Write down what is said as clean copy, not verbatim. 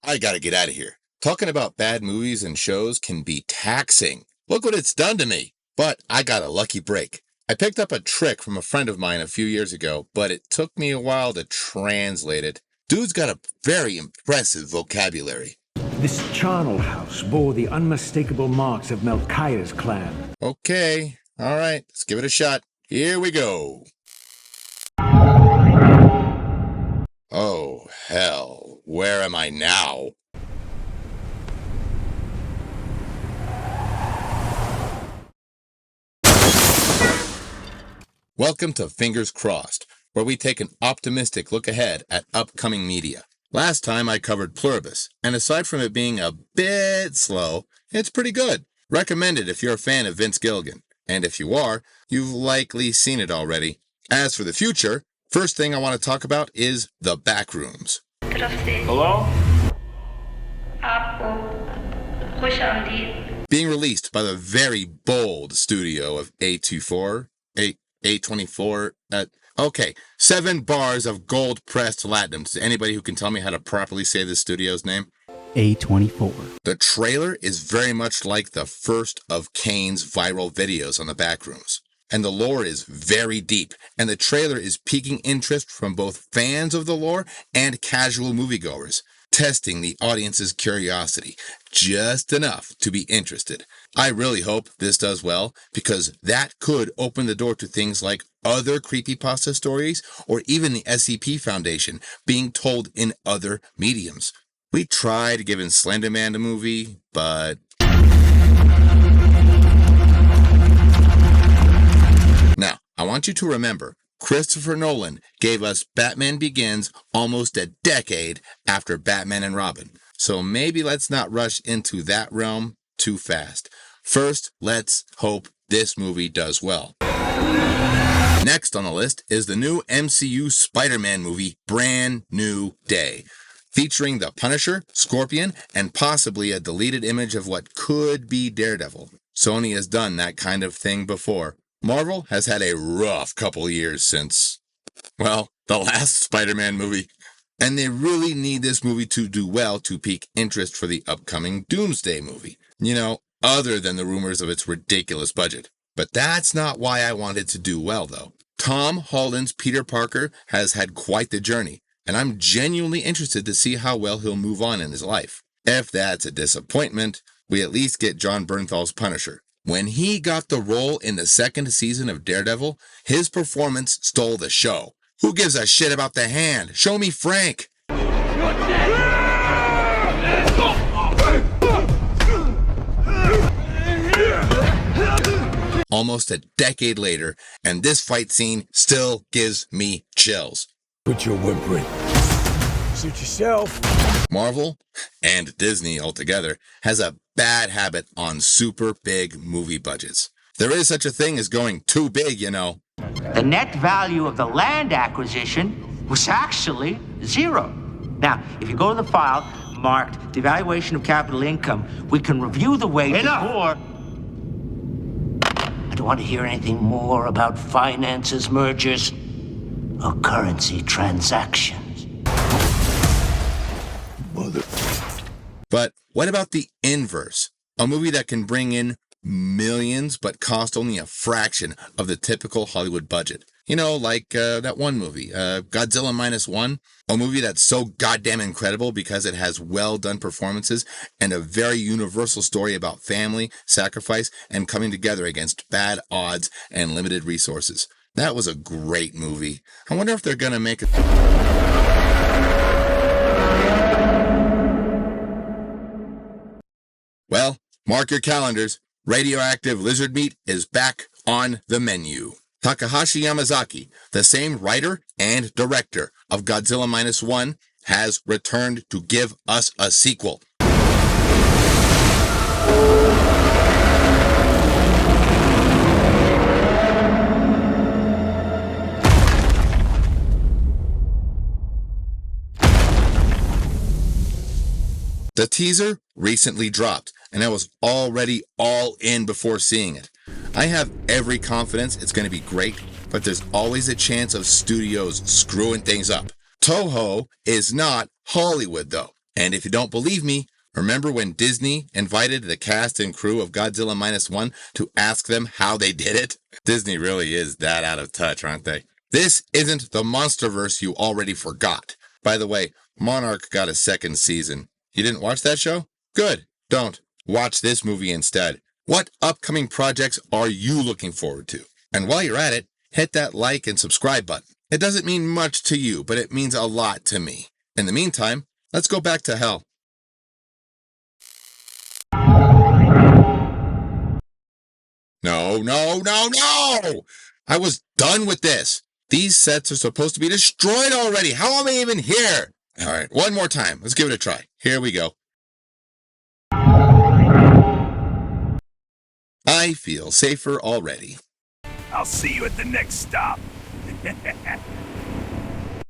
I gotta get out of here. Talking about bad movies and shows can be taxing. Look what it's done to me. But I got a lucky break. I picked up a trick from a friend of mine a few years ago, but it took me a while to translate it. Dude's got a very impressive vocabulary. This charnel house bore the unmistakable marks of Melchiah's clan. Okay, all right, let's give it a shot. Here we go. Oh, hell, where am I now? Welcome to Fingers Crossed, where we take an optimistic look ahead at upcoming media. Last time I covered Pluribus, and aside from it being a bit slow, it's pretty good. Recommend it if you're a fan of Vince Gilligan. And if you are, you've likely seen it already. As for the future, first thing I want to talk about is the Backrooms. Hello? Being released by the very bold studio of A24, A24, okay, 7 bars of gold-pressed latinum. To anybody who can tell me how to properly say this studio's name? A24. The trailer is very much like the first of Kane's viral videos on the Backrooms. And the lore is very deep, and the trailer is piquing interest from both fans of the lore and casual moviegoers, testing the audience's curiosity just enough to be interested. I really hope this does well, because that could open the door to things like other creepypasta stories, or even the SCP Foundation being told in other mediums. We tried giving Slender Man a movie, but... Now, I want you to remember, Christopher Nolan gave us Batman Begins almost a decade after Batman and Robin. So maybe let's not rush into that realm too fast. First, let's hope this movie does well. Next on the list is the new MCU Spider-Man movie, Brand New Day, featuring the Punisher, Scorpion, and possibly a deleted image of what could be Daredevil. Sony has done that kind of thing before. Marvel has had a rough couple years since, well, the last Spider-Man movie. And they really need this movie to do well to pique interest for the upcoming Doomsday movie. You know, other than the rumors of its ridiculous budget. But that's not why I wanted to do well, though. Tom Holland's Peter Parker has had quite the journey, and I'm genuinely interested to see how well he'll move on in his life. If that's a disappointment, we at least get Jon Bernthal's Punisher. When he got the role in the second season of Daredevil, his performance stole the show. Who gives a shit about the hand? Show me Frank! Almost a decade later, and this fight scene still gives me chills. Quit your whimpering. Suit yourself. Marvel, and Disney altogether, has a bad habit on super big movie budgets. There is such a thing as going too big, you know. The net value of the land acquisition was actually 0. Now, if you go to the file marked devaluation of capital income, we can review the wages for... I don't want to hear anything more about finances, mergers, or currency transactions. Mother... But what about the inverse? A movie that can bring in millions but cost only a fraction of the typical Hollywood budget. You know, like that one movie, Godzilla -1, a movie that's so goddamn incredible because it has well-done performances and a very universal story about family, sacrifice, and coming together against bad odds and limited resources. That was a great movie. I wonder if they're gonna make it... Well, mark your calendars. Radioactive lizard meat is back on the menu. Takahashi Yamazaki, the same writer and director of Godzilla -1, has returned to give us a sequel. The teaser recently dropped, and I was already all in before seeing it. I have every confidence it's going to be great, but there's always a chance of studios screwing things up. Toho is not Hollywood, though. And if you don't believe me, remember when Disney invited the cast and crew of Godzilla Minus One to ask them how they did it? Disney really is that out of touch, aren't they? This isn't the Monsterverse you already forgot. By the way, Monarch got a second season. You didn't watch that show? Good. Don't. Watch this movie instead. What upcoming projects are you looking forward to? And while you're at it, hit that like and subscribe button. It doesn't mean much to you, but it means a lot to me. In the meantime, let's go back to hell. No, no, no, no! I was done with this. These sets are supposed to be destroyed already. How am I even here? All right, one more time. Let's give it a try. Here we go. I feel safer already. I'll see you at the next stop.